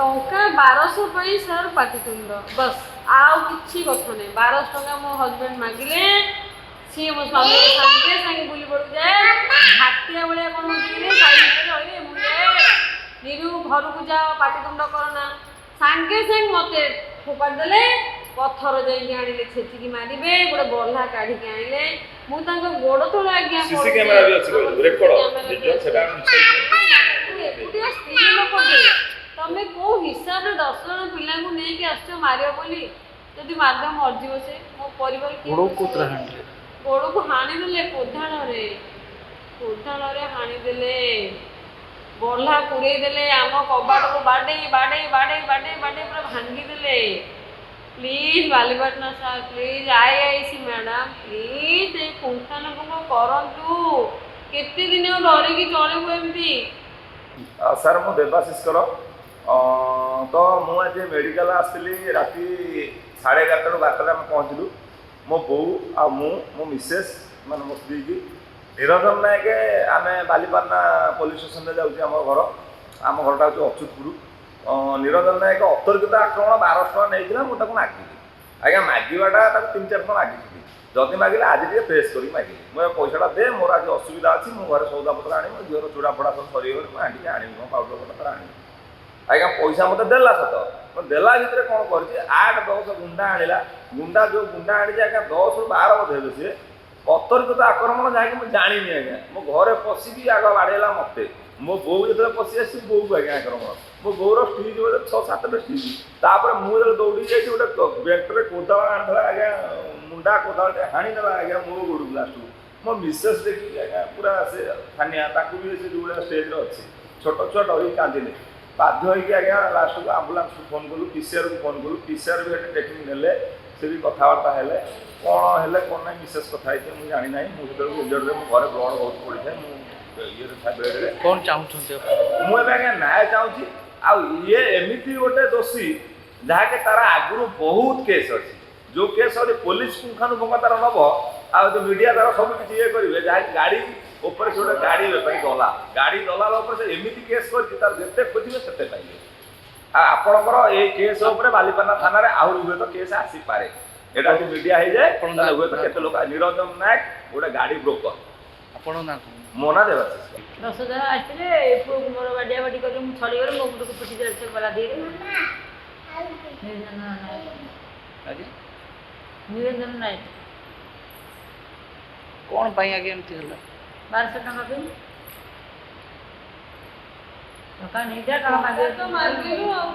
ଟଙ୍କା 1200 ସାର୍ ପାଟିତୁଣ୍ଡ ବସ୍ ଆଉ କିଛି କଥା ନାହିଁ। 1200 ଟଙ୍କା ମୋ ହଜବେଣ୍ଡ ମାଗିଲେ, ସିଏ ମୋ ସ୍ୱାମୀ ସାଙ୍ଗେ ସାଙ୍ଗେ ବୁଲି ପଡ଼କୁ ଯାଏ। ହାତିଆ ଭଳିଆ କ'ଣ ରହିବେ ମୁଁ ନିରୁ ଘରକୁ ଯାଅ ପାଟିତୁଣ୍ଡ କରନା, ସାଙ୍ଗେ ସାଙ୍ଗେ ମୋତେ ଫୋପାଡ଼ି ଦେଲେ। ପଥର ଯାଇକି ଆଣିଲେ, ଛେଚିକି ମାରିବେ, ଗୋଟେ ବଲ୍ହା କାଢ଼ିକି ଆଣିଲେ। ମୁଁ ତାଙ୍କ ଗୋଡ଼ ତଳେ ଆଜ୍ଞା ସିସି କ୍ୟାମେରା ବି ଅଛି ରେକର୍ଡ ଭିଡିଓ ସେଟା ଏକୁଟିଆ ସ୍ତ୍ରୀ ଲୋକଟେ ତମେ କୋଉ ହିସାବରେ 10 ଜଣ ପିଲାଙ୍କୁ ନେଇକି ଆସିଛ ମାରିବ ବୋଲି? ଯଦି ମାରିଦ ମରିଯିବ ସେ। ମୋ ପରିବାର ଗୋଡ଼କୁ ହାଣିଦେଲେ, କୋଦାଳରେ ହାଣିଦେଲେ, ବଲ୍ହା ପୁରେଇ ଦେଲେ, ଆମ କବାଟକୁ ବାଡ଼େଇ ବାଡ଼େଇ ବାଡ଼େଇ ବାଡ଼େଇ ବାଡ଼େଇ ପୁରା ଭାଙ୍ଗିଦେଲେ। Please Balipatna sir, please IIC madam, please ଏଇ ପୁଙ୍ଖାନୁପୁଙ୍ଖ କରନ୍ତୁ। କେତେ ଦିନ ଡରିକି ଚଳିବୁ ଏମିତି? ସାର୍ ମୁଁ ଦେବାଶିଷ କର। ତ ମୁଁ ଆଜି ମେଡ଼ିକାଲ ଆସିଥିଲି ରାତି 11:30ରୁ 12ଟାରେ ଆମେ ପହଞ୍ଚିଲୁ। ମୋ ବୋଉ ଆଉ ମୁଁ, ମୋ ମିସେସ୍ ମାନେ ମୋ ସ୍ତ୍ରୀକି ନିରଞ୍ଜନ ନାୟକ, ଆମେ ବାଲିପାଟଣା ପୋଲିସ୍ ଷ୍ଟେସନରେ ଯାଉଛି ଆମ ଘର। ଆମ ଘରଟା ହେଉଛି ଅଚ୍ୟୁତପୁର। ନିରଞ୍ଜନ ନାୟକ ଅତର୍କିତ ଆକ୍ରମଣ 1200 ଟଙ୍କା ନେଇଥିଲା। ମୁଁ ତାକୁ ମାଗିଲି, ଆଜ୍ଞା ମାଗିବାଟା ତାକୁ 3-4 ଥର ମାଗିଥିଲି। ଯଦି ମାଗିଲେ ଆଜି ଟିକେ ଫ୍ରେସ୍ କରିକି ମାଗିଲି। ମୁଁ ପଇସାଟା ଦେ, ମୋର ଆଜି ଅସୁବିଧା ଅଛି, ମୁଁ ଘରେ ସଉଦାପତ୍ର ଆଣିବି, ମୋ ଝିଅର ଚୁଡ଼ା ଫଡ଼ା ସବୁ ସରିଗଲେ ମୁଁ ଆଣିକି ଆଣିବି, କ'ଣ ପାଉଡ଼ର ପତ୍ର ଆଣିବି। ଆଜ୍ଞା ପଇସା ମୋତେ ଦେଲା ସତ, ଦେଲା ଭିତରେ କ'ଣ କରିଛି 8-10 ଗୁଣ୍ଡା ଆଣିଲା। ଗୁଣ୍ଡା ଯେଉଁ ଗୁଣ୍ଡା ଆଣିଛି ଆଜ୍ଞା 10ରୁ 12 ବୋଧେ ହେବେ ସିଏ। ଅତର୍କିତ ଆକ୍ରମଣ ଯାହାକି ମୁଁ ଜାଣିନି ଆଜ୍ଞା। ମୋ ଘରେ ପଶିକି ଆଗ ବାଡ଼େଇଲା ମୋତେ। ମୋ ବୋଉ ଯେତେବେଳେ ପଶି ଆସିଛି, ବୋଉକୁ ଆଜ୍ଞା ଆକ୍ରମଣ। ମୋ ବୋଉର ଷ୍ଟିଚ୍ ବୋଧେ 6-7ଟା ଷ୍ଟିଚ୍। ତାପରେ ମୁଁ ଯେତେବେଳେ ଦୌଡ଼ିକି ଯାଇଛି, ଗୋଟେ ବେଲ୍ଟରେ କୋଦାଳ ଆଣିଥିଲା ଆଜ୍ଞା, ମୁଣ୍ଡା କୋଦାଳଟେ ହାଣିଦେଲା ଆଜ୍ଞା ମୋ ଗୋଡ଼କୁ ଲାଷ୍ଟକୁ। ମୋ ମିସେସ୍ ଦେଖିକି ଆଜ୍ଞା ପୁରା ସେ ଛାନିଆ, ତାକୁ ବି ସେ ଯେଉଁଭଳିଆ ଷ୍ଟେଜ୍ରେ ଅଛି। ଛୋଟ ଛୁଆ ଡରିକି କାନ୍ଦିଲେ। ବାଧ୍ୟ ହୋଇକି ଆଜ୍ଞା ଲାଷ୍ଟକୁ ଆମ୍ବୁଲାନ୍ସକୁ ଫୋନ୍ କଲୁ, PCRକୁ ଫୋନ୍ କଲୁ। PCR ବି ଏଠି ଟେକିଂ ନେଲେ, ସେ ବି କଥାବାର୍ତ୍ତା ହେଲେ। କ'ଣ ହେଲେ କ'ଣ ନାହିଁ ମିସେସ୍ କଥା ହେଇଛି ମୁଁ ଜାଣିନାହିଁ। ମୁଁ ସେତେବେଳକୁ ଇଞ୍ଜର୍ଡରେ ମୋ ଘରେ ବ୍ଲଡ଼ ବହୁତ ପଡ଼ିଥାଏ। ମୁଁ ଇଏରେ ଥାଏ ବେଡ଼୍ରେ। କ'ଣ ଚାହୁଁଛନ୍ତି? ମୁଁ ଏବେ ଆଜ୍ଞା ନ୍ୟାୟ ଚାହୁଁଛି। ଆଉ ଇଏ ଏମିତି ଗୋଟେ ଦୋଷୀ ଯାହାକି ତାର ଆଗରୁ ବହୁତ କେସ୍ ଅଛି। ଯେଉଁ କେସ୍ ଅଛି ପୋଲିସ ପୁଙ୍ଖାନୁପୁଙ୍ଖ ତାର ନେବ, ଆଉ ଯେଉଁ ମିଡ଼ିଆ ତାର ସବୁ କିଛି ଇଏ କରିବେ। ଯାହାକି ଗାଡ଼ି ଉପରେ ସେ ଗୋଟେ ଗାଡ଼ି ବେପାରୀ ଗାଡ଼ି ଦଲାଲ ଉପରେ ସେ ଏମିତି କେସ୍ କରିଛି, ତାର ଯେତେ ଖୋଜିବେ ସେତେ ପାଇବେ। ଆଉ ଆପଣଙ୍କର ଏଇ କେସ୍ ଉପରେ ବାଲିପାଟଣା ଥାନାରେ ଆହୁରି ହୁଏତ କେସ୍ ଆସିପାରେ। ଏଇଟା ଯଦି ମିଡ଼ିଆ ହେଇଯାଏ ହୁଏତ କେତେ ଲୋକ। ନିରଞ୍ଜନ ନାୟକ ଗୋଟେ ଗାଡ଼ି ବ୍ରୋକର। ଆପଣଙ୍କ ନାଁ? ମୋ ନାଁ ଦେବାଶିଷ। 10 ଜଣ ଆସିଥିଲେ, ପୁଅକୁ ମୋର ବାଡ଼ିଆ ବାଡ଼ି କରି ମୁଁ ଛଡ଼ିଗଲି, ମୋ ମୁଣ୍ଡକୁ ପିଟି ଦେଲେ ଗଲା ଧୀରେ। ନିରଞ୍ଜନ ନାୟକ। କ'ଣ ପାଇଁ ଆଜ୍ଞା ଏମିତି ହେଲା? 1200 ଟଙ୍କା ପାଇଁ ଟଙ୍କା ନେଇଯା, ଟଙ୍କା ମାଗିଲୁ ଆଉ